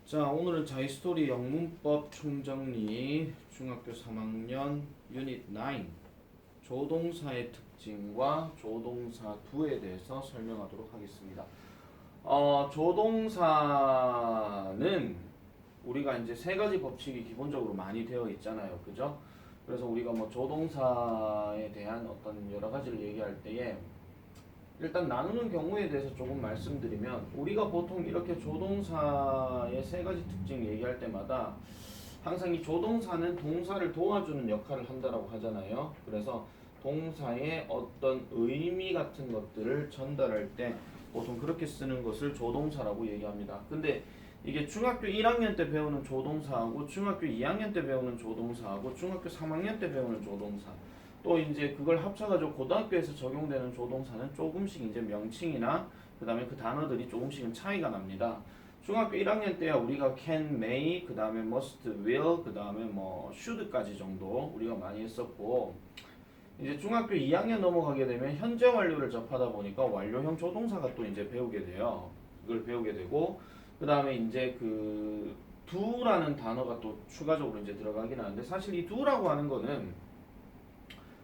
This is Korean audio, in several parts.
자, 오늘은 자이스토리 영문법 총정리 중학교 3학년 유닛 9 조동사의 특징과 조동사 두에 대해서 설명하도록 하겠습니다. 조동사는 우리가 이제 세 가지 법칙이 기본적으로 많이 되어 있잖아요. 그죠? 그래서 우리가 뭐 조동사에 대한 어떤 여러 가지를 얘기할 때에 일단 나누는 경우에 대해서 조금 말씀드리면 우리가 보통 이렇게 조동사의 세 가지 특징 얘기할 때마다 항상 이 조동사는 동사를 도와주는 역할을 한다라고 하잖아요. 그래서 동사의 어떤 의미 같은 것들을 전달할 때 보통 그렇게 쓰는 것을 조동사라고 얘기합니다. 근데 이게 중학교 1학년 때 배우는 조동사하고 중학교 2학년 때 배우는 조동사하고 중학교 3학년 때 배우는 조동사 또 이제 그걸 합쳐가지고 고등학교에서 적용되는 조동사는 조금씩 이제 명칭이나 그 다음에 그 단어들이 조금씩은 차이가 납니다. 중학교 1학년 때야 우리가 can, may, 그 다음에 must, will, 그 다음에 뭐 should까지 정도 우리가 많이 했었고 이제 중학교 2학년 넘어가게 되면 현재 완료를 접하다 보니까 완료형 조동사가 또 이제 배우게 돼요. 그걸 배우게 되고 그 다음에 이제 그 do라는 단어가 또 추가적으로 이제 들어가긴 하는데 사실 이 do라고 하는 거는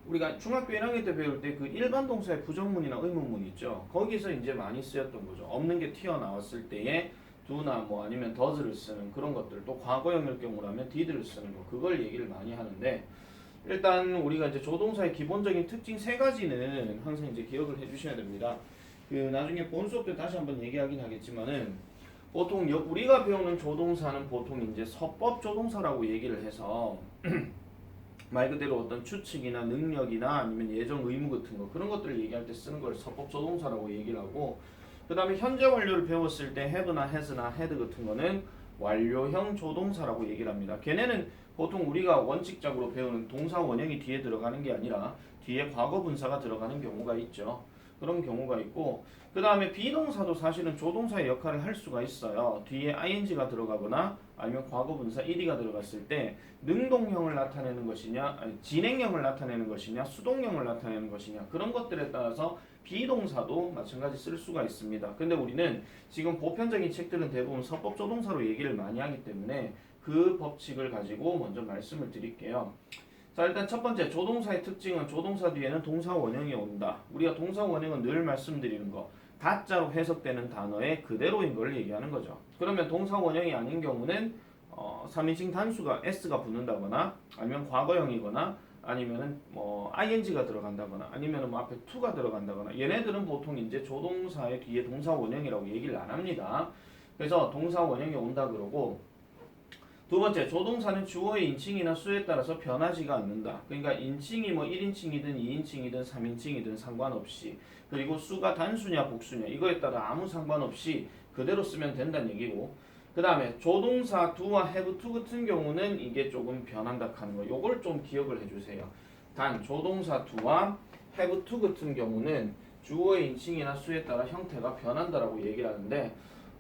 우리가 중학교 1학년 때 배울 때 그 일반 동사의 부정문이나 의문문 있죠. 거기서 이제 많이 쓰였던 거죠. 없는 게 튀어나왔을 때에 do나 뭐 아니면 does를 쓰는 그런 것들 또 과거형일 경우라면 did를 쓰는 거 그걸 얘기를 많이 하는데 일단 우리가 이제 조동사의 기본적인 특징 세 가지는 항상 이제 기억을 해주셔야 됩니다. 그 나중에 본 수업 때 다시 한번 얘기하긴 하겠지만은 보통 우리가 배우는 조동사는 보통 이제 서법 조동사라고 얘기를 해서 말 그대로 어떤 추측이나 능력이나 아니면 예정 의무 같은 거 그런 것들을 얘기할 때 쓰는 걸 서법 조동사라고 얘기를 하고 그 다음에 현재 완료를 배웠을 때 have나 has나 had 같은 거는 완료형 조동사라고 얘기를 합니다. 걔네는 보통 우리가 원칙적으로 배우는 동사 원형이 뒤에 들어가는 게 아니라 뒤에 과거 분사가 들어가는 경우가 있죠. 그런 경우가 있고 그 다음에 비동사도 사실은 조동사의 역할을 할 수가 있어요. 뒤에 ing가 들어가거나 아니면 과거 분사 ed가 들어갔을 때 능동형을 나타내는 것이냐 아니, 진행형을 나타내는 것이냐 수동형을 나타내는 것이냐 그런 것들에 따라서 비동사도 마찬가지 쓸 수가 있습니다. 근데 우리는 지금 보편적인 책들은 대부분 서법 조동사로 얘기를 많이 하기 때문에 그 법칙을 가지고 먼저 말씀을 드릴게요. 자, 일단 첫 번째 조동사의 특징은 조동사 뒤에는 동사 원형이 온다. 우리가 동사 원형은 늘 말씀드리는 거 다자로 해석되는 단어의 그대로인 걸 얘기하는 거죠. 그러면 동사 원형이 아닌 경우는 3인칭 단수가 s가 붙는다거나 아니면 과거형이거나 아니면은 뭐 ing가 들어간다거나 아니면은 뭐 앞에 to가 들어간다거나 얘네들은 보통 이제 조동사의 뒤에 동사 원형이라고 얘기를 안 합니다. 그래서 동사 원형이 온다 그러고 두 번째, 조동사는 주어의 인칭이나 수에 따라서 변하지가 않는다. 그러니까 인칭이 뭐 1인칭이든 2인칭이든 3인칭이든 상관없이 그리고 수가 단수냐 복수냐 이거에 따라 아무 상관없이 그대로 쓰면 된다는 얘기고 그 다음에 조동사 do와 have to 같은 경우는 이게 조금 변한다 하는 거 요걸 좀 기억을 해주세요. 단 조동사 do와 have to 같은 경우는 주어의 인칭이나 수에 따라 형태가 변한다라고 얘기를 하는데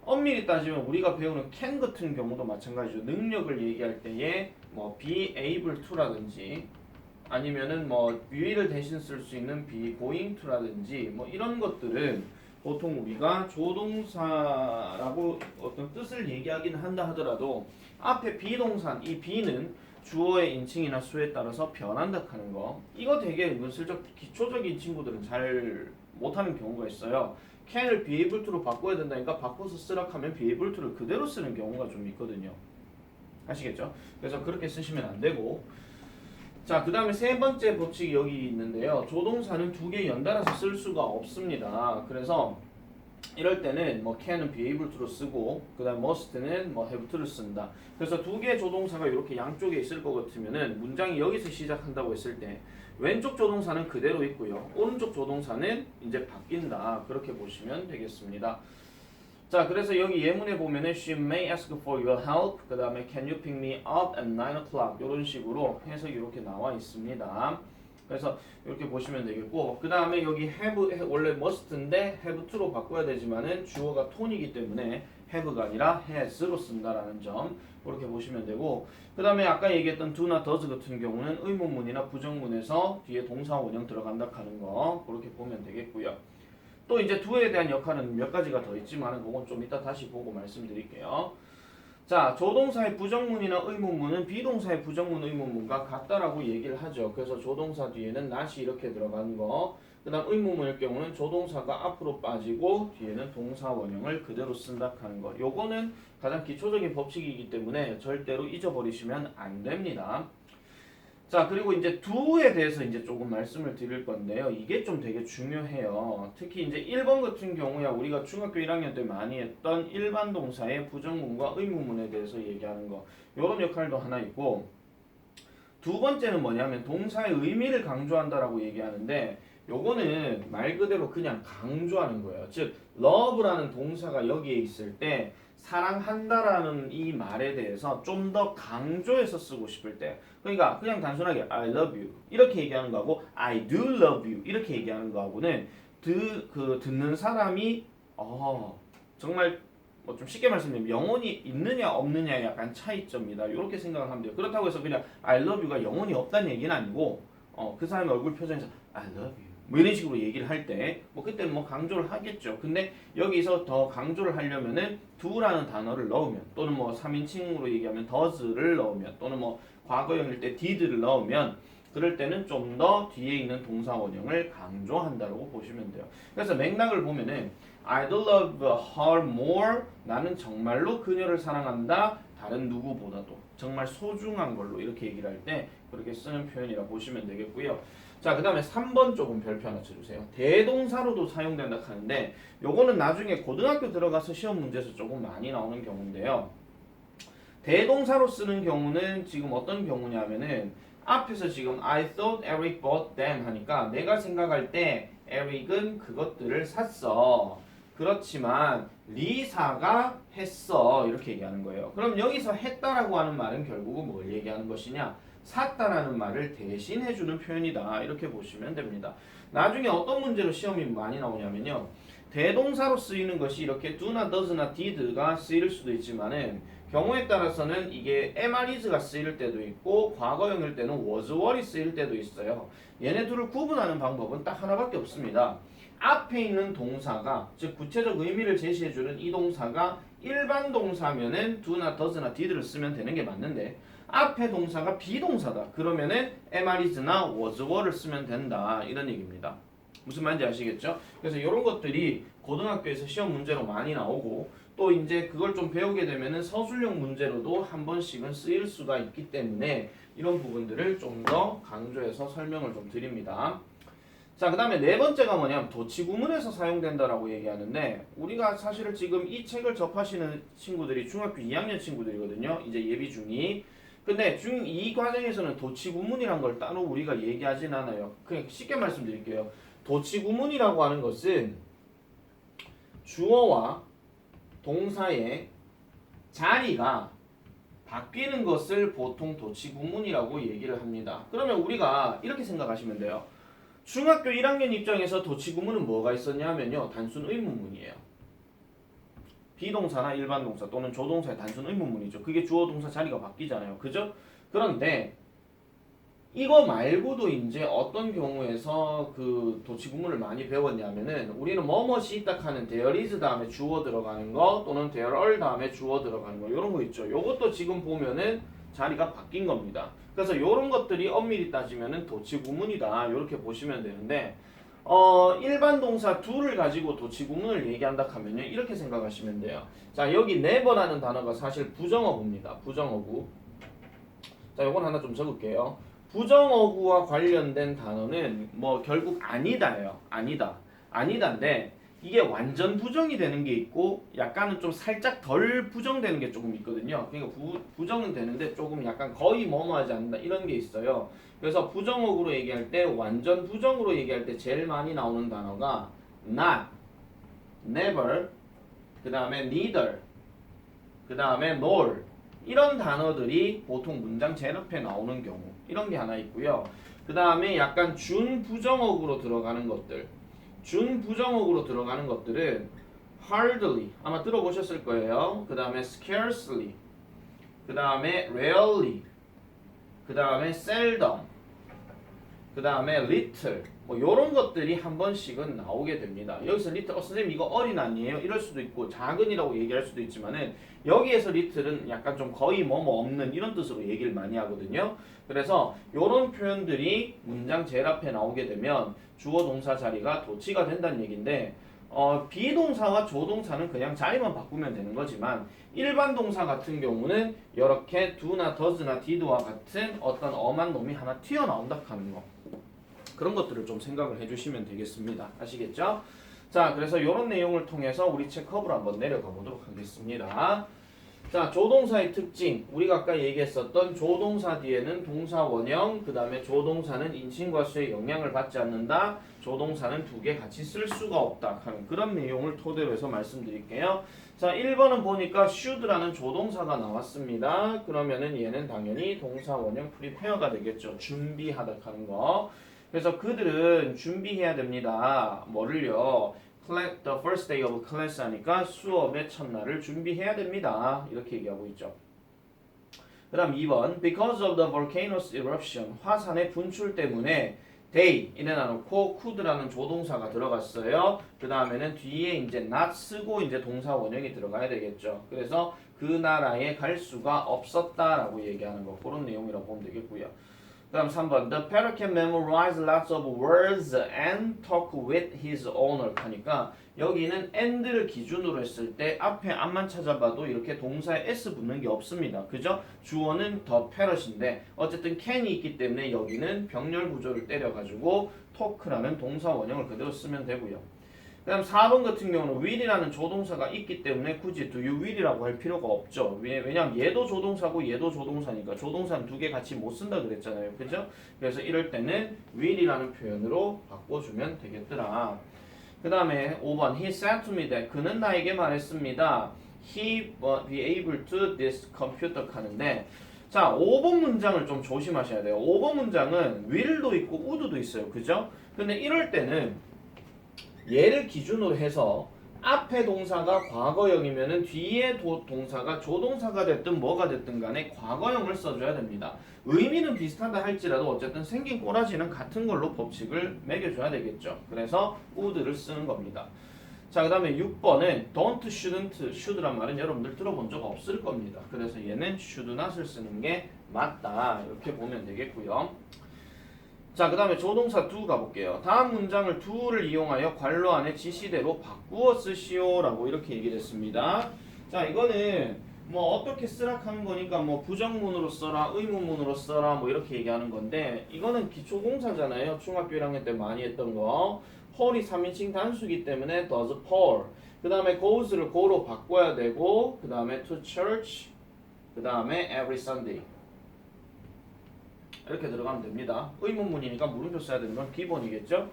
엄밀히 따지면 우리가 배우는 can 같은 경우도 마찬가지죠. 능력을 얘기할 때에 뭐 be able to라든지 아니면은 뭐 will을 대신 쓸 수 있는 be going to라든지 뭐 이런 것들은 보통 우리가 조동사라고 어떤 뜻을 얘기하긴 한다 하더라도 앞에 비동사 이 be는 주어의 인칭이나 수에 따라서 변한다 하는 거 이거 되게 은근슬쩍 기초적인 친구들은 잘 못하는 경우가 있어요. can을 be able to로 바꿔야 된다니까 바꿔서 쓰라 하면 be able to를 그대로 쓰는 경우가 좀 있거든요. 아시겠죠? 그래서 그렇게 쓰시면 안 되고 자, 그 다음에 세 번째 법칙이 여기 있는데요. 조동사는 두 개 연달아서 쓸 수가 없습니다. 그래서 이럴 때는 뭐 can은 be able to로 쓰고 그 다음 must는 뭐 have to를 쓴다. 그래서 두 개의 조동사가 이렇게 양쪽에 있을 것 같으면은 문장이 여기서 시작한다고 했을 때 왼쪽 조동사는 그대로 있고요. 오른쪽 조동사는 이제 바뀐다. 그렇게 보시면 되겠습니다. 자, 그래서 여기 예문에 보면은 she may ask for your help. 그 다음에 can you pick me up at 9 o'clock? 이런 식으로 해석이 이렇게 나와 있습니다. 그래서 이렇게 보시면 되겠고 그 다음에 여기 have 원래 must인데 have to로 바꿔야 되지만은 주어가 ton이기 때문에 have가 아니라 has로 쓴다라는 점 그렇게 보시면 되고 그 다음에 아까 얘기했던 do나 does 같은 경우는 의문문이나 부정문에서 뒤에 동사 원형 들어간다 하는 거 그렇게 보면 되겠고요. 또 이제 do에 대한 역할은 몇 가지가 더 있지만은 그건 좀 이따 다시 보고 말씀드릴게요. 자, 조동사의 부정문이나 의문문은 비동사의 부정문, 의문문과 같다라고 얘기를 하죠. 그래서 조동사 뒤에는 not이 이렇게 들어가는 거. 그 다음 의문문일 경우는 조동사가 앞으로 빠지고 뒤에는 동사 원형을 그대로 쓴다 하는 거. 요거는 가장 기초적인 법칙이기 때문에 절대로 잊어버리시면 안 됩니다. 자, 그리고 이제 do에 대해서 이제 조금 말씀을 드릴 건데요. 이게 좀 되게 중요해요. 특히 이제 1번 같은 경우야 우리가 중학교 1학년 때 많이 했던 일반 동사의 부정문과 의문문에 대해서 얘기하는 거. 요런 역할도 하나 있고, 두 번째는 뭐냐면 동사의 의미를 강조한다라고 얘기하는데, 요거는 말 그대로 그냥 강조하는 거예요. 즉 love라는 동사가 여기에 있을 때 사랑한다라는 이 말에 대해서 좀 더 강조해서 쓰고 싶을 때, 그러니까 그냥 단순하게 I love you 이렇게 얘기하는 거하고 I do love you 이렇게 얘기하는 거하고는 듣는 사람이 정말 뭐 좀 쉽게 말씀드리면 영혼이 있느냐 없느냐의 약간 차이점이다 이렇게 생각을 하면 돼요. 그렇다고 해서 그냥 I love you가 영혼이 없다는 얘기는 아니고 그 사람의 얼굴 표정에서 I love you 뭐 이런 식으로 얘기를 할 때 뭐 그때는 뭐 강조를 하겠죠. 근데 여기서 더 강조를 하려면은 do라는 단어를 넣으면, 또는 뭐 3인칭으로 얘기하면 does를 넣으면, 또는 뭐 과거형일 때 did를 넣으면, 그럴 때는 좀 더 뒤에 있는 동사 원형을 강조한다고 보시면 돼요. 그래서 맥락을 보면은 I do love her more, 나는 정말로 그녀를 사랑한다 다른 누구보다도 정말 소중한 걸로 이렇게 얘기를 할 때 그렇게 쓰는 표현이라 보시면 되겠고요. 자, 그 다음에 3번 쪽은 별표 하나 쳐주세요. 대동사로도 사용된다 하는데 요거는 나중에 고등학교 들어가서 시험 문제에서 조금 많이 나오는 경우인데요. 대동사로 쓰는 경우는 지금 어떤 경우냐면은 앞에서 지금 I thought Eric bought them 하니까 내가 생각할 때 에릭은 그것들을 샀어. 그렇지만 리사가 했어 이렇게 얘기하는 거예요. 그럼 여기서 했다라고 하는 말은 결국은 뭘 얘기하는 것이냐? 샀다라는 말을 대신해주는 표현이다 이렇게 보시면 됩니다. 나중에 어떤 문제로 시험이 많이 나오냐면요, 대동사로 쓰이는 것이 이렇게 do나 does나 did가 쓰일 수도 있지만은 경우에 따라서는 이게 am, is가 쓰일 때도 있고 과거형일 때는 was, were이 쓰일 때도 있어요. 얘네 둘을 구분하는 방법은 딱 하나밖에 없습니다. 앞에 있는 동사가, 즉 구체적 의미를 제시해주는 이 동사가 일반 동사면은 do나 does나 did를 쓰면 되는 게 맞는데, 앞에 동사가 비동사다 그러면은 am, is나 was, were를 쓰면 된다 이런 얘기입니다. 무슨 말인지 아시겠죠? 그래서 이런 것들이 고등학교에서 시험 문제로 많이 나오고, 또 이제 그걸 좀 배우게 되면은 서술형 문제로도 한 번씩은 쓰일 수가 있기 때문에 이런 부분들을 좀 더 강조해서 설명을 좀 드립니다. 자, 그 다음에 네 번째가 뭐냐면 도치구문에서 사용된다라고 얘기하는데, 우리가 사실은 지금 이 책을 접하시는 친구들이 중학교 2학년 친구들이거든요. 이제 예비 중2. 근데 중2 과정에서는 도치구문이란 걸 따로 우리가 얘기하진 않아요. 그냥 쉽게 말씀드릴게요. 도치구문이라고 하는 것은 주어와 동사의 자리가 바뀌는 것을 보통 도치구문이라고 얘기를 합니다. 그러면 우리가 이렇게 생각하시면 돼요. 중학교 1학년 입장에서 도치구문은 뭐가 있었냐면요, 단순 의문문이에요. 비동사나 일반 동사 또는 조동사의 단순 의문문이죠. 그게 주어 동사 자리가 바뀌잖아요. 그죠? 그런데 이거 말고도 이제 어떤 경우에서 그 도치구문을 많이 배웠냐면은, 우리는 뭐뭇이 있다 하는 there is 다음에 주어 들어가는 거, 또는 there are 다음에 주어 들어가는 거, 이런 거 있죠. 요것도 지금 보면은 자리가 바뀐 겁니다. 그래서 요런 것들이 엄밀히 따지면은 도치구문이다 이렇게 보시면 되는데, 일반 동사 do를 가지고 도치구문을 얘기한다 하면요, 이렇게 생각하시면 돼요. 자, 여기 never라는 단어가 사실 부정어구입니다. 부정어구. 자, 요건 하나 좀 적을게요. 부정어구와 관련된 단어는 뭐 결국 아니다예요. 아니다. 아니다인데 이게 완전 부정이 되는 게 있고 약간은 좀 살짝 덜 부정되는 게 조금 있거든요. 그러니까 부정은 되는데 조금 약간 거의 뭐뭐하지 않는다 이런 게 있어요. 그래서 부정어구로 얘기할 때, 완전 부정으로 얘기할 때 제일 많이 나오는 단어가 not, never, 그 다음에 neither, 그 다음에 nor, 이런 단어들이 보통 문장 제일 앞에 나오는 경우, 이런 게 하나 있고요. 그 다음에 약간 준부정어구로 들어가는 것들, 준부정어구로 들어가는 것들은 hardly, 아마 들어보셨을 거예요. 그 다음에 scarcely, 그 다음에 rarely, 그 다음에 seldom, 그 다음에 little, 뭐 요런 것들이 한 번씩은 나오게 됩니다. 여기서 리틀 선생님 이거 어린 아니에요? 이럴 수도 있고 작은이라고 얘기할 수도 있지만은 여기에서 리틀은 약간 좀 거의 뭐 없는 이런 뜻으로 얘기를 많이 하거든요. 그래서 요런 표현들이 문장 제일 앞에 나오게 되면 주어 동사 자리가 도치가 된다는 얘기인데 비동사와 조동사는 그냥 자리만 바꾸면 되는 거지만 일반 동사 같은 경우는 이렇게 do나 does나 did와 같은 어떤 엄한 놈이 하나 튀어나온다 하는 거. 그런 것들을 좀 생각을 해주시면 되겠습니다. 아시겠죠? 자, 그래서 이런 내용을 통해서 우리 책 커브로 한번 내려가 보도록 하겠습니다. 자, 조동사의 특징. 우리가 아까 얘기했었던 조동사 뒤에는 동사 원형, 그 다음에 조동사는 인칭과 수의 영향을 받지 않는다. 조동사는 두 개 같이 쓸 수가 없다 하는 그런 내용을 토대로 해서 말씀드릴게요. 자, 1번은 보니까 should라는 조동사가 나왔습니다. 그러면은 얘는 당연히 동사 원형 prepare가 되겠죠. 준비하다 하는 거. 그래서 그들은 준비해야 됩니다. 뭐를요? The first day of class 하니까 수업의 첫날을 준비해야 됩니다. 이렇게 얘기하고 있죠. 그 다음 2번 Because of the volcano's eruption 화산의 분출 때문에 they 이래놔놓고 could라는 조동사가 들어갔어요. 그 다음에는 뒤에 이제 not 쓰고 이제 동사 원형이 들어가야 되겠죠. 그래서 그 나라에 갈 수가 없었다라고 얘기하는 거 그런 내용이라고 보면 되겠고요. 그 다음 3번 The parrot can memorize lots of words and talk with his owner 하니까 여기는 and를 기준으로 했을 때 앞에 앞만 찾아봐도 이렇게 동사에 s 붙는 게 없습니다. 그죠? 주어는 the parrot인데 어쨌든 can이 있기 때문에 여기는 병렬 구조를 때려가지고 talk라는 동사 원형을 그대로 쓰면 되고요. 그 다음 4번 같은 경우는 will이라는 조동사가 있기 때문에 굳이 do you will이라고 할 필요가 없죠. 왜냐하면 얘도 조동사고 얘도 조동사니까 조동사는 두 개 같이 못 쓴다 그랬잖아요. 그죠? 그래서 이럴 때는 will이라는 표현으로 바꿔주면 되겠더라. 그 다음에 5번 He said to me that 그는 나에게 말했습니다. He would be able to this computer 하는데 자 5번 문장을 좀 조심하셔야 돼요. 5번 문장은 will도 있고 would도 있어요. 그죠? 근데 이럴 때는 얘를 기준으로 해서 앞에 동사가 과거형이면은 뒤에 동사가 조동사가 됐든 뭐가 됐든 간에 과거형을 써줘야 됩니다. 의미는 비슷하다 할지라도 어쨌든 생긴 꼬라지는 같은 걸로 법칙을 매겨줘야 되겠죠. 그래서 would를 쓰는 겁니다. 자, 그 다음에 6번은 don't, shouldn't, should란 말은 여러분들 들어본 적 없을 겁니다. 그래서 얘는 should not을 쓰는 게 맞다 이렇게 보면 되겠고요. 자, 그 다음에 조동사 do 가볼게요. 다음 문장을 do를 이용하여 괄호 안에 지시대로 바꾸어 쓰시오 라고 이렇게 얘기를 했습니다. 자, 이거는 뭐 어떻게 쓰라 하는 거니까 뭐 부정문으로 써라 의문문으로 써라 뭐 이렇게 얘기하는 건데 이거는 기초공사잖아요. 중학교 1학년 때 많이 했던 거. Paul이 3인칭 단수기 때문에 does Paul. 그 다음에 goes를 go로 바꿔야 되고 그 다음에 to church 그 다음에 every Sunday 이렇게 들어가면 됩니다. 의문문이니까 물음표 써야 되는 건 기본이겠죠.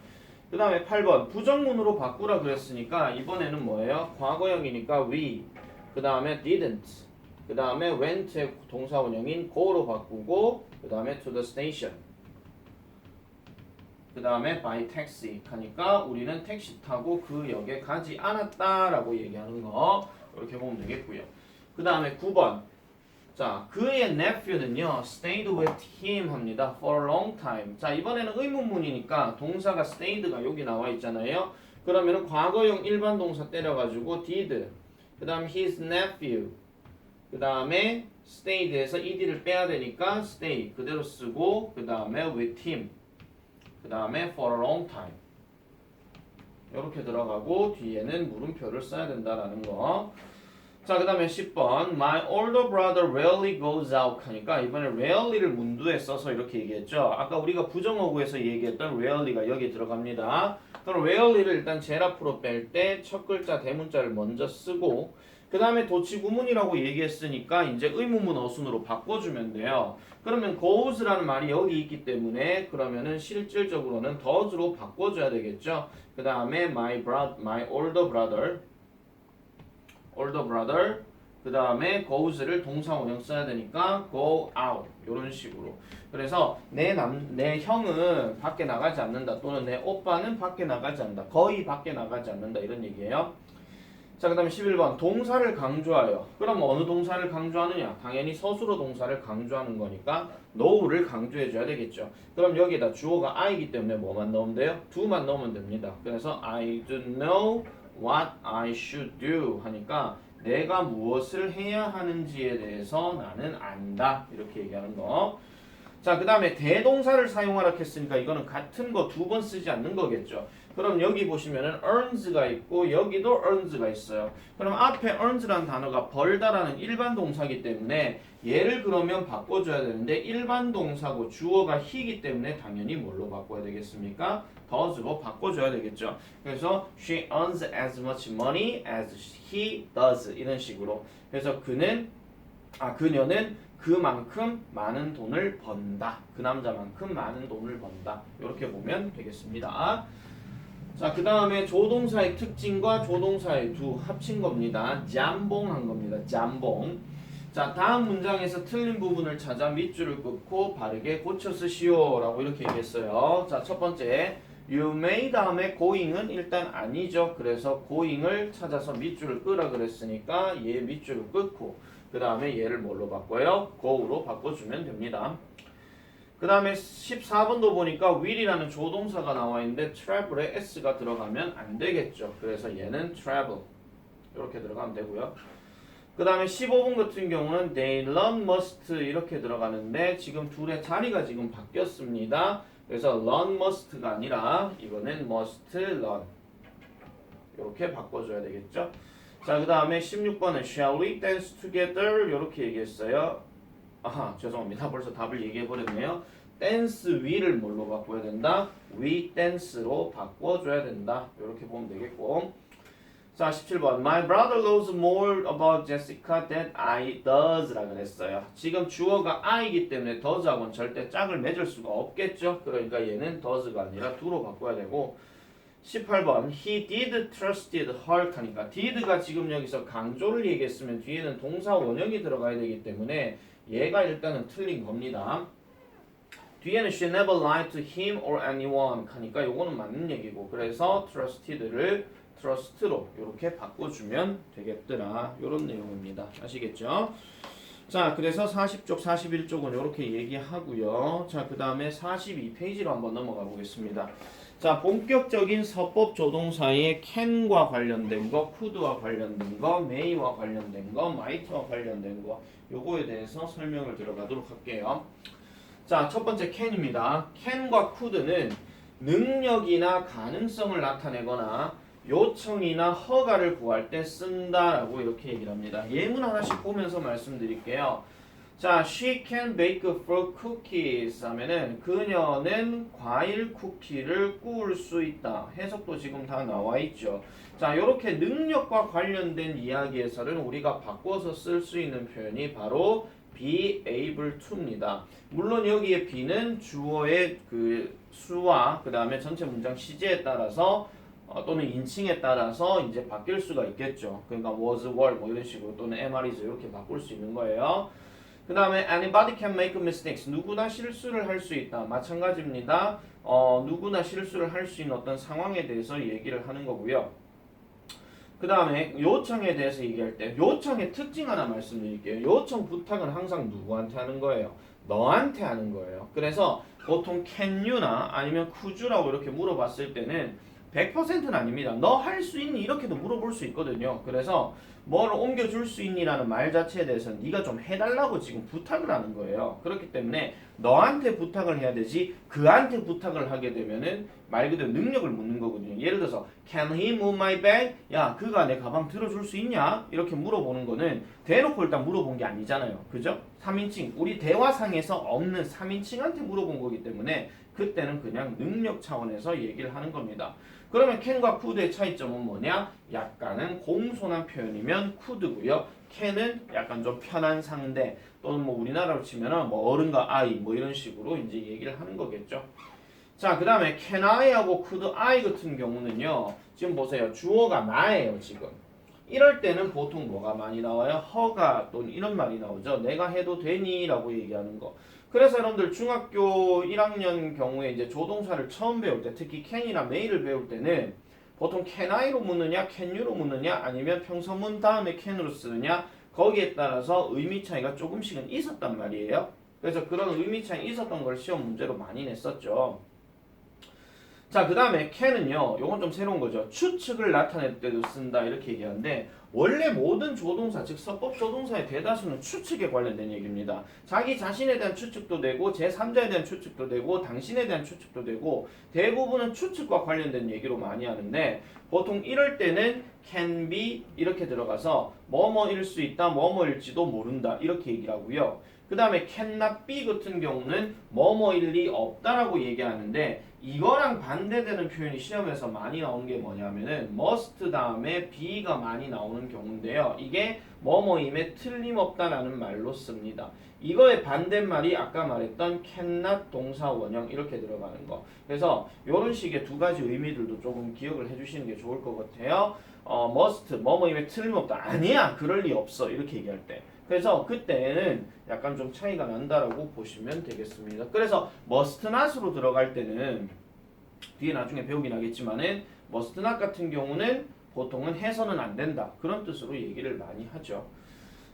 그 다음에 8번 부정문으로 바꾸라 그랬으니까 이번에는 뭐예요? 과거형이니까 we 그 다음에 didn't 그 다음에 went의 동사 원형인 go로 바꾸고 그 다음에 to the station 그 다음에 by taxi 하니까 우리는 택시 타고 그 역에 가지 않았다라고 얘기하는 거 이렇게 보면 되겠고요. 그 다음에 9번 자, 그의 nephew는요, stayed with him 합니다. for a long time. 자, 이번에는 의문문이니까 동사가 stayed가 여기 나와 있잖아요. 그러면은 과거형 일반 동사 때려가지고 did, 그 다음 his nephew, 그 다음에 stayed에서 ed를 빼야 되니까 stay 그대로 쓰고, 그 다음에 with him, 그 다음에 for a long time. 이렇게 들어가고 뒤에는 물음표를 써야 된다라는 거. 자, 그 다음에 10번 My older brother rarely goes out 하니까 이번에 rarely를 문두에 써서 이렇게 얘기했죠. 아까 우리가 부정어구에서 얘기했던 rarely가 여기 들어갑니다. 그럼 rarely를 일단 제일 앞으로 뺄 때 첫 글자 대문자를 먼저 쓰고 그 다음에 도치구문이라고 얘기했으니까 이제 의문문 어순으로 바꿔주면 돼요. 그러면 goes라는 말이 여기 있기 때문에 그러면은 실질적으로는 does로 바꿔줘야 되겠죠. 그 다음에 my older brother 그 다음에 goes를 동사 원형 써야 되니까 go out 이런 식으로. 그래서 내 형은 밖에 나가지 않는다 또는 내 오빠는 밖에 나가지 않는다 거의 밖에 나가지 않는다 이런 얘기예요. 자, 그 다음에 11번 동사를 강조하여. 그럼 어느 동사를 강조하느냐? 당연히 서술어 동사를 강조하는 거니까 know를 강조해줘야 되겠죠. 그럼 여기에다 주어가 I이기 때문에 뭐만 넣으면 돼요? do만 넣으면 됩니다. 그래서 I do know what I should do 하니까 내가 무엇을 해야 하는지에 대해서 나는 안다. 이렇게 얘기하는 거. 자, 그 다음에 대동사를 사용하라 했으니까 이거는 같은 거 두 번 쓰지 않는 거겠죠. 그럼 여기 보시면은 earns가 있고 여기도 earns가 있어요. 그럼 앞에 earns라는 단어가 벌다라는 일반 동사이기 때문에 얘를 그러면 바꿔줘야 되는데 일반 동사고 주어가 he이기 때문에 당연히 뭘로 바꿔야 되겠습니까? does로 바꿔줘야 되겠죠. 그래서 she earns as much money as he does 이런 식으로. 그래서 그녀는 그만큼 많은 돈을 번다. 그 남자만큼 많은 돈을 번다. 이렇게 보면 되겠습니다. 자, 그 다음에 조동사의 특징과 조동사의 두 합친 겁니다. 잠봉한 겁니다. 잠봉. 자, 다음 문장에서 틀린 부분을 찾아 밑줄을 긋고 바르게 고쳐 쓰시오 라고 이렇게 얘기했어요. 자, 첫 번째 You may 다음에 going은 일단 아니죠. 그래서 going을 찾아서 밑줄을 끄라 그랬으니까 얘 밑줄을 끄고 그 다음에 얘를 뭘로 바꿔요? go로 바꿔주면 됩니다. 그 다음에 14번도 보니까 will이라는 조동사가 나와 있는데 travel에 s가 들어가면 안 되겠죠. 그래서 얘는 travel 이렇게 들어가면 되고요. 그 다음에 15번 같은 경우는 they learn must 이렇게 들어가는데 지금 둘의 자리가 지금 바뀌었습니다. 그래서 learn must가 아니라 이거는 must learn 이렇게 바꿔줘야 되겠죠. 자, 그 다음에 16번은 shall we dance together 이렇게 얘기했어요. 아하, 죄송합니다. 벌써 답을 얘기해버렸네요. dance we를 뭘로 바꿔야 된다? we dance로 바꿔줘야 된다. 이렇게 보면 되겠고. 자, 17번 My brother knows more about Jessica than I does 라 그랬어요. 지금 주어가 I이기 때문에 does하고는 절대 짝을 맺을 수가 없겠죠. 그러니까 얘는 does가 아니라 do로 바꿔야 되고 18번 He did trusted her 하니까 did가 지금 여기서 강조를 얘기했으면 뒤에는 동사 원형이 들어가야 되기 때문에 얘가 일단은 틀린 겁니다. 뒤에는 she never lied to him or anyone 하니까 요거는 맞는 얘기고 그래서 trusted를 trust로 이렇게 바꿔주면 되겠더라. 요런 내용입니다. 아시겠죠? 자, 그래서 40쪽, 41쪽은 이렇게 얘기하고요. 자, 그 다음에 42페이지로 한번 넘어가 보겠습니다. 자, 본격적인 서법 조동사의 can과 관련된 거, could와 관련된 거, may와 관련된 거, might와 관련된 거 요거에 대해서 설명을 들어가도록 할게요. 자, 첫 번째 can입니다. can과 could는 능력이나 가능성을 나타내거나 요청이나 허가를 구할 때 쓴다라고 이렇게 얘기를 합니다. 예문 하나씩 보면서 말씀드릴게요. 자, she can bake fruit cookies 하면은 그녀는 과일 쿠키를 구울 수 있다. 해석도 지금 다 나와 있죠. 자, 이렇게 능력과 관련된 이야기에서는 우리가 바꿔서 쓸 수 있는 표현이 바로 be able to입니다. 물론 여기에 be는 주어의 그 수와 그 다음에 전체 문장 시제에 따라서 또는 인칭에 따라서 이제 바뀔 수가 있겠죠. 그러니까 was, were 뭐 이런 식으로 또는 am, are, is 이렇게 바꿀 수 있는 거예요. 그 다음에 anybody can make mistakes. 누구나 실수를 할 수 있다. 마찬가지입니다. 누구나 실수를 할 수 있는 어떤 상황에 대해서 얘기를 하는 거고요. 그 다음에 요청에 대해서 얘기할 때 요청의 특징 하나 말씀드릴게요. 요청 부탁은 항상 누구한테 하는 거예요? 너한테 하는 거예요. 그래서 보통 can you나 아니면 could you라고 이렇게 물어봤을 때는 100%는 아닙니다. 너 할 수 있니? 이렇게도 물어볼 수 있거든요. 그래서 뭐를 옮겨줄 수 있니라는 말 자체에 대해서는 네가 좀 해달라고 지금 부탁을 하는 거예요. 그렇기 때문에 너한테 부탁을 해야 되지 그한테 부탁을 하게 되면은 말 그대로 능력을 묻는 거거든요. 예를 들어서 Can he move my bag? 야, 그가 내 가방 들어줄 수 있냐? 이렇게 물어보는 거는 대놓고 일단 물어본 게 아니잖아요. 그죠? 3인칭 우리 대화상에서 없는 3인칭한테 물어본 거기 때문에 그때는 그냥 능력 차원에서 얘기를 하는 겁니다. 그러면 can과 could의 차이점은 뭐냐? 약간은 공손한 표현이면 could고요. can은 약간 좀 편한 상대 또는 뭐 우리나라로 치면은 뭐 어른과 아이 뭐 이런 식으로 이제 얘기를 하는 거겠죠. 자, 그 다음에 can I하고 could I 같은 경우는요. 지금 보세요. 주어가 나예요, 지금. 이럴 때는 보통 뭐가 많이 나와요? 허가 또는 이런 말이 나오죠. 내가 해도 되니? 라고 얘기하는 거. 그래서 여러분들 중학교 1학년 경우에 이제 조동사를 처음 배울 때 특히 can이나 may를 배울 때는 보통 can I로 묻느냐 can you로 묻느냐 아니면 평서문 다음에 can으로 쓰느냐 거기에 따라서 의미 차이가 조금씩은 있었단 말이에요. 그래서 그런 의미 차이 있었던 걸 시험 문제로 많이 냈었죠. 자, 그 다음에 can은요, 요건 좀 새로운 거죠. 추측을 나타낼 때도 쓴다 이렇게 얘기하는데 원래 모든 조동사, 즉 서법 조동사의 대다수는 추측에 관련된 얘기입니다. 자기 자신에 대한 추측도 되고 제3자에 대한 추측도 되고 당신에 대한 추측도 되고 대부분은 추측과 관련된 얘기로 많이 하는데 보통 이럴 때는 can be 이렇게 들어가서 뭐뭐일 수 있다, 뭐뭐일지도 모른다 이렇게 얘기를 하고요. 그 다음에 cannot be 같은 경우는 뭐뭐일 리 없다라고 얘기하는데 이거랑 반대되는 표현이 시험에서 많이 나오는 게 뭐냐면은 must 다음에 be가 많이 나오는 경우인데요. 이게 뭐뭐임에 틀림없다라는 말로 씁니다. 이거의 반대말이 아까 말했던 cannot 동사 원형 이렇게 들어가는 거. 그래서 이런 식의 두 가지 의미들도 조금 기억을 해주시는 게 좋을 것 같아요. must 뭐뭐임에 틀림없다. 아니야 그럴 리 없어 이렇게 얘기할 때. 그래서 그때는 약간 좀 차이가 난다라고 보시면 되겠습니다. 그래서 must not으로 들어갈 때는 뒤에 나중에 배우긴 하겠지만은 must not 같은 경우는 보통은 해서는 안 된다. 그런 뜻으로 얘기를 많이 하죠.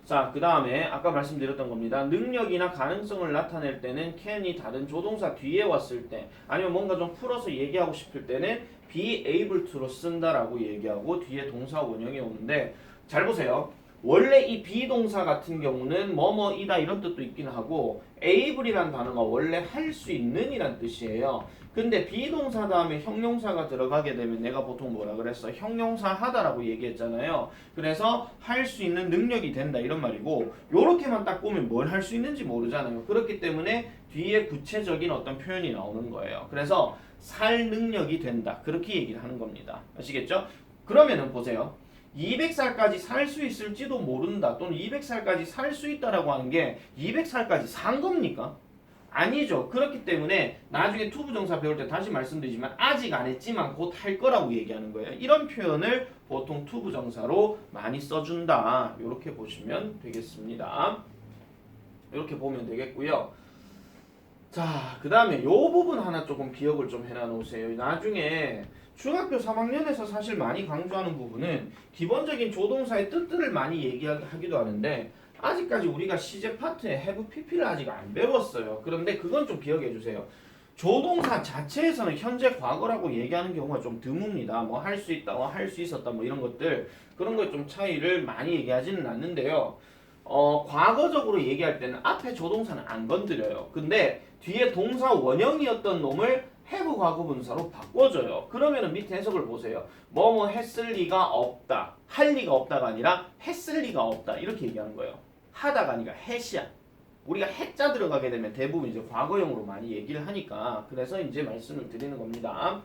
자, 그 다음에 아까 말씀드렸던 겁니다. 능력이나 가능성을 나타낼 때는 can이 다른 조동사 뒤에 왔을 때 아니면 뭔가 좀 풀어서 얘기하고 싶을 때는 be able to로 쓴다라고 얘기하고 뒤에 동사 원형이 오는데 잘 보세요. 원래 이 비동사 같은 경우는 뭐뭐이다 이런 뜻도 있긴 하고 able이라는 단어가 원래 할 수 있는 이란 뜻이에요. 근데 비동사 다음에 형용사가 들어가게 되면 내가 보통 뭐라 그랬어? 형용사 하다라고 얘기했잖아요. 그래서 할 수 있는 능력이 된다 이런 말이고 요렇게만 딱 보면 뭘 할 수 있는지 모르잖아요. 그렇기 때문에 뒤에 구체적인 어떤 표현이 나오는 거예요. 그래서 살 능력이 된다 그렇게 얘기를 하는 겁니다. 아시겠죠? 그러면은 보세요. 200살까지 살 수 있을지도 모른다 또는 200살까지 살 수 있다라고 하는 게 200살까지 산 겁니까? 아니죠. 그렇기 때문에 나중에 투부정사 배울 때 다시 말씀드리지만 아직 안 했지만 곧 할 거라고 얘기하는 거예요. 이런 표현을 보통 투부정사로 많이 써준다. 이렇게 보시면 되겠습니다. 이렇게 보면 되겠고요. 자, 그 다음에 요 부분 하나 조금 기억을 좀 해놔 놓으세요. 나중에 중학교 3학년에서 사실 많이 강조하는 부분은 기본적인 조동사의 뜻들을 많이 얘기하기도 하는데 아직까지 우리가 시제 파트에 have pp를 아직 안 배웠어요. 그런데 그건 좀 기억해 주세요. 조동사 자체에서는 현재 과거라고 얘기하는 경우가 좀 드뭅니다. 뭐 할 수 있다, 할 수 있었다 뭐 이런 것들 그런 거에 좀 차이를 많이 얘기하지는 않는데요. 과거적으로 얘기할 때는 앞에 조동사는 안 건드려요. 근데 뒤에 동사 원형이었던 놈을 have 과거분사로 바꿔줘요. 그러면은 밑에 해석을 보세요. 뭐뭐 했을 리가 없다. 할 리가 없다가 아니라 했을 리가 없다. 이렇게 얘기하는 거예요. 하다가 아니라 했이야. 우리가 했자 들어가게 되면 대부분 이제 과거형으로 많이 얘기를 하니까 그래서 이제 말씀을 드리는 겁니다.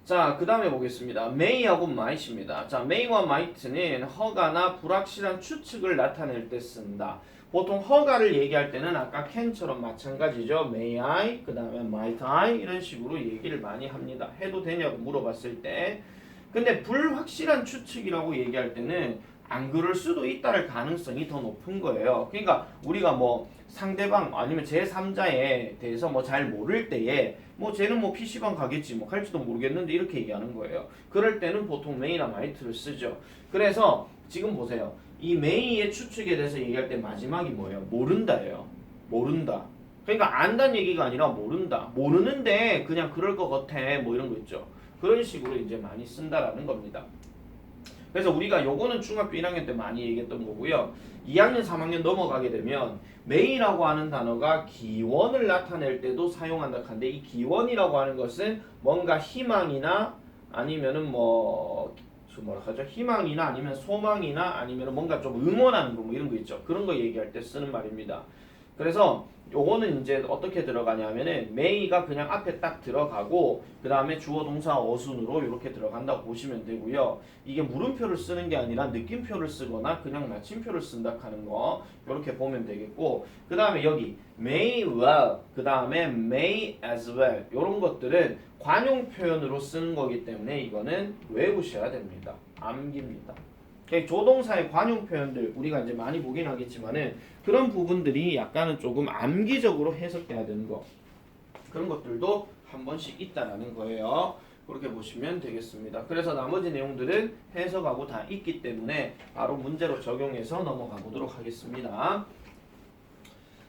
자, 그 다음에 보겠습니다. may하고 might입니다. 자, may와 might는 허가나 불확실한 추측을 나타낼 때 쓴다. 보통 허가를 얘기할 때는 아까 can처럼 마찬가지죠. may I, 그 다음에 might I 이런 식으로 얘기를 많이 합니다. 해도 되냐고 물어봤을 때. 근데 불확실한 추측이라고 얘기할 때는 안 그럴 수도 있다를 가능성이 더 높은 거예요. 그러니까 우리가 뭐 상대방 아니면 제3자에 대해서 뭐 잘 모를 때에 뭐 쟤는 뭐 PC방 가겠지 뭐 갈지도 모르겠는데 이렇게 얘기하는 거예요. 그럴 때는 보통 may나 might를 쓰죠. 그래서 지금 보세요. 이 may의 추측에 대해서 얘기할 때 마지막이 뭐예요? 모른다예요. 모른다. 그러니까 안다는 얘기가 아니라 모른다. 모르는데 그냥 그럴 것 같아 뭐 이런 거 있죠. 그런 식으로 이제 많이 쓴다라는 겁니다. 그래서 우리가 요거는 중학교 1학년 때 많이 얘기했던 거고요. 2학년, 3학년 넘어가게 되면 may라고 하는 단어가 기원을 나타낼 때도 사용한다 하는데 이 기원이라고 하는 것은 뭔가 희망이나 아니면은 뭐라 하죠? 희망이나 아니면 소망이나 아니면 뭔가 좀 응원하는 거 뭐 이런 거 있죠. 그런 거 얘기할 때 쓰는 말입니다. 그래서 요거는 이제 어떻게 들어가냐면은 may가 그냥 앞에 딱 들어가고 그 다음에 주어 동사 어순으로 이렇게 들어간다고 보시면 되고요. 이게 물음표를 쓰는 게 아니라 느낌표를 쓰거나 그냥 마침표를 쓴다 하는 거 이렇게 보면 되겠고 그 다음에 여기 may well 그 다음에 may as well 이런 것들은 관용 표현으로 쓰는 거기 때문에 이거는 외우셔야 됩니다. 암기입니다. 조동사의 관용 표현들 우리가 이제 많이 보긴 하겠지만은 그런 부분들이 약간은 조금 암기적으로 해석돼야 되는 거 그런 것들도 한 번씩 있다라는 거예요. 그렇게 보시면 되겠습니다. 그래서 나머지 내용들은 해석하고 다 있기 때문에 바로 문제로 적용해서 넘어가 보도록 하겠습니다.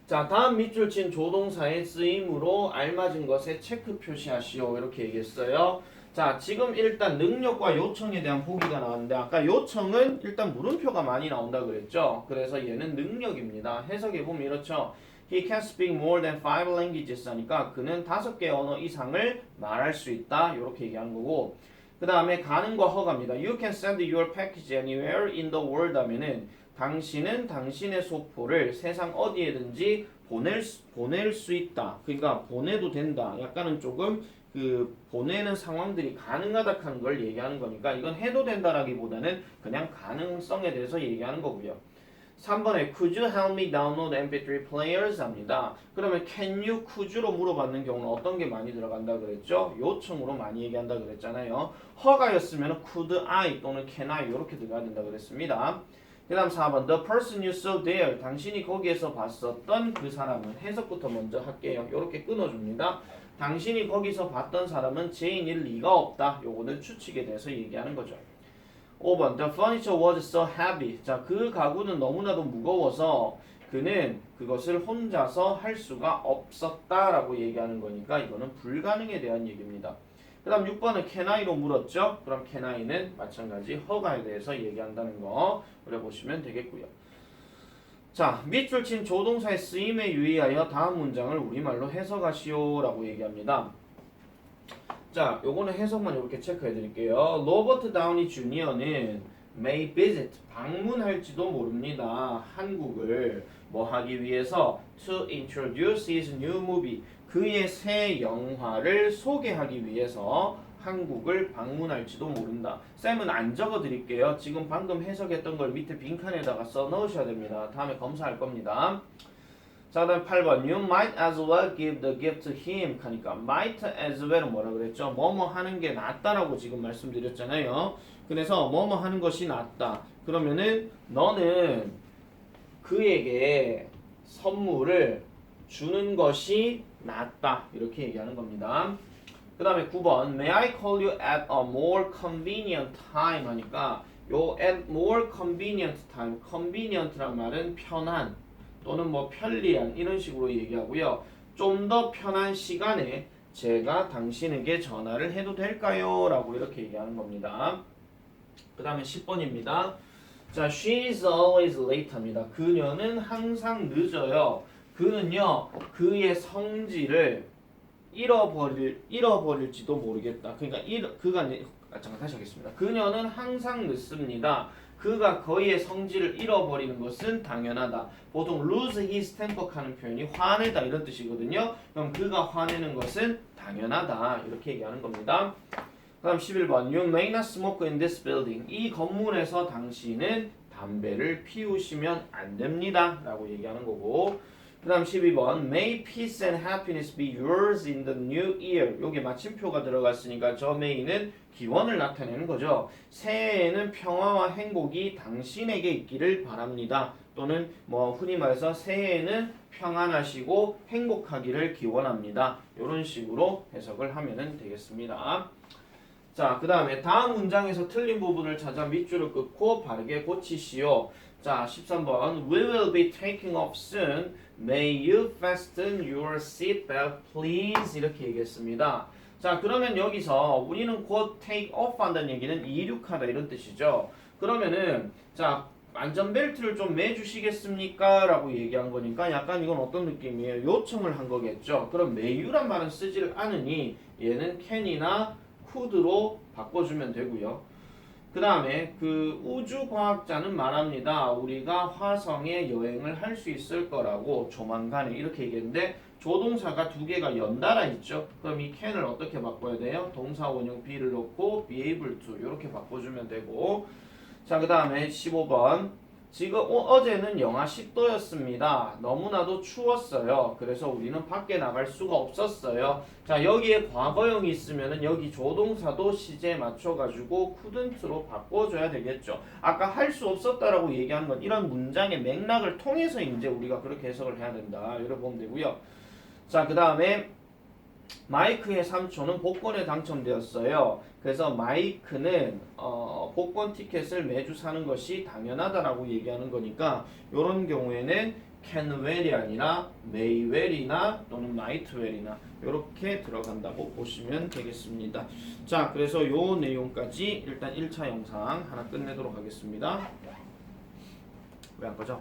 자, 다음 밑줄 친 조동사의 쓰임으로 알맞은 것에 체크 표시하시오. 이렇게 얘기했어요. 자, 지금 일단 능력과 요청에 대한 보기가 나왔는데 아까 요청은 일단 물음표가 많이 나온다 그랬죠. 그래서 얘는 능력입니다. 해석해 보면 이렇죠. He can speak more than 5 languages 하니까 그는 5개 언어 이상을 말할 수 있다. 이렇게 얘기하는 거고 그 다음에 가능과 허가입니다. You can send your package anywhere in the world 하면은 당신은 당신의 소포를 세상 어디에든지 보낼 수 있다. 그러니까 보내도 된다. 약간은 조금 그 보내는 상황들이 가능하다 하는 걸 얘기하는 거니까 이건 해도 된다라기보다는 그냥 가능성에 대해서 얘기하는 거고요. 3번에 Could you help me download MP3 players 합니다. 그러면 Can you, could you로 물어봤는 경우는 어떤 게 많이 들어간다 그랬죠? 요청으로 많이 얘기한다 그랬잖아요. 허가였으면 Could I 또는 Can I 이렇게 들어가야 된다 그랬습니다. 그 다음 4번 The person you saw there 당신이 거기에서 봤었던 그 사람은 해석부터 먼저 할게요. 이렇게 끊어줍니다. 당신이 거기서 봤던 사람은 죄인일 리가 없다. 요거는 추측에 대해서 얘기하는 거죠. 5번 The furniture was so heavy. 자, 그 가구는 너무나도 무거워서 그는 그것을 혼자서 할 수가 없었다라고 얘기하는 거니까 이거는 불가능에 대한 얘기입니다. 그 다음 6번은 can I로 물었죠. 그럼 can I는 마찬가지 허가에 대해서 얘기한다는 거 그려보시면 되겠고요. 자, 밑줄 친 조동사의 쓰임에 유의하여 다음 문장을 우리말로 해석하시오 라고 얘기합니다. 자, 요거는 해석만 이렇게 체크해 드릴게요. 로버트 다우니 주니어는 may visit, 방문할지도 모릅니다. 한국을 뭐 하기 위해서 to introduce his new movie, 그의 새 영화를 소개하기 위해서 한국을 방문할지도 모른다. 쌤은 안 적어 드릴게요. 지금 방금 해석했던 걸 밑에 빈칸에다가 써 넣으셔야 됩니다. 다음에 검사할 겁니다. 자, 다음 8번 You might as well give the gift to him 하니까 might as well은 뭐라 그랬죠? 뭐뭐 하는 게 낫다라고 지금 말씀드렸잖아요. 그래서 뭐뭐 하는 것이 낫다. 그러면은 너는 그에게 선물을 주는 것이 낫다. 이렇게 얘기하는 겁니다. 그 다음에 9번 May I call you at a more convenient time 하니까 요 at more convenient time, convenient란 말은 편한 또는 뭐 편리한 이런 식으로 얘기하고요. 좀 더 편한 시간에 제가 당신에게 전화를 해도 될까요? 라고 이렇게 얘기하는 겁니다. 그 다음에 10번입니다. 자, she is always late 합니다. 그녀는 항상 늦어요. 그는요, 그의 성질을 잃어버릴지도 모르겠다. 그러니까 잠깐 다시 하겠습니다. 그녀는 항상 늦습니다. 그가 그의 성질을 잃어버리는 것은 당연하다. 보통 lose his temper 하는 표현이 화내다 이런 뜻이거든요. 그럼 그가 화내는 것은 당연하다. 이렇게 얘기하는 겁니다. 그 다음 11번 You may not smoke in this building. 이 건물에서 당신은 담배를 피우시면 안 됩니다. 라고 얘기하는 거고 그 다음 12번 May peace and happiness be yours in the new year. 여기 마침표가 들어갔으니까 저 may는 기원을 나타내는 거죠. 새해에는 평화와 행복이 당신에게 있기를 바랍니다. 또는 뭐 흔히 말해서 새해에는 평안하시고 행복하기를 기원합니다. 이런 식으로 해석을 하면 되겠습니다. 자, 그 다음에 다음 문장에서 틀린 부분을 찾아 밑줄을 긋고 바르게 고치시오. 자, 13번 We will be taking off soon. May you fasten your seatbelt, please. 이렇게 얘기했습니다. 자, 그러면 여기서 우리는 곧 take off 한다는 얘기는 이륙하다 이런 뜻이죠. 그러면은 자, 안전벨트를 좀 매주시겠습니까? 라고 얘기한 거니까 약간 이건 어떤 느낌이에요? 요청을 한 거겠죠. 그럼 may유란 말은 쓰지를 않으니 얘는 can이나 could로 바꿔주면 되고요. 그 다음에 그 우주과학자는 말합니다. 우리가 화성에 여행을 할 수 있을 거라고 조만간에 이렇게 얘기했는데 조동사가 두 개가 연달아 있죠. 그럼 이 can을 어떻게 바꿔야 돼요? 동사 원형 be를 넣고 be able to 이렇게 바꿔주면 되고 자, 그 다음에 15번 지금 어제는 영하 10도였습니다. 너무나도 추웠어요. 그래서 우리는 밖에 나갈 수가 없었어요. 자, 여기에 과거형이 있으면은 여기 조동사도 시제에 맞춰가지고 couldn't로 바꿔줘야 되겠죠. 아까 할 수 없었다라고 얘기하는 건 이런 문장의 맥락을 통해서 이제 우리가 그렇게 해석을 해야 된다. 이렇게 보면 되고요. 자, 그 다음에 마이크의 삼촌은 복권에 당첨되었어요. 그래서 마이크는 복권 티켓을 매주 사는 것이 당연하다라고 얘기하는 거니까 이런 경우에는 can well이 아니라 may well이나 또는 might well이나 이렇게 들어간다고 보시면 되겠습니다. 자, 그래서 요 내용까지 일단 1차 영상 하나 끝내도록 하겠습니다. 왜 안 꺼져?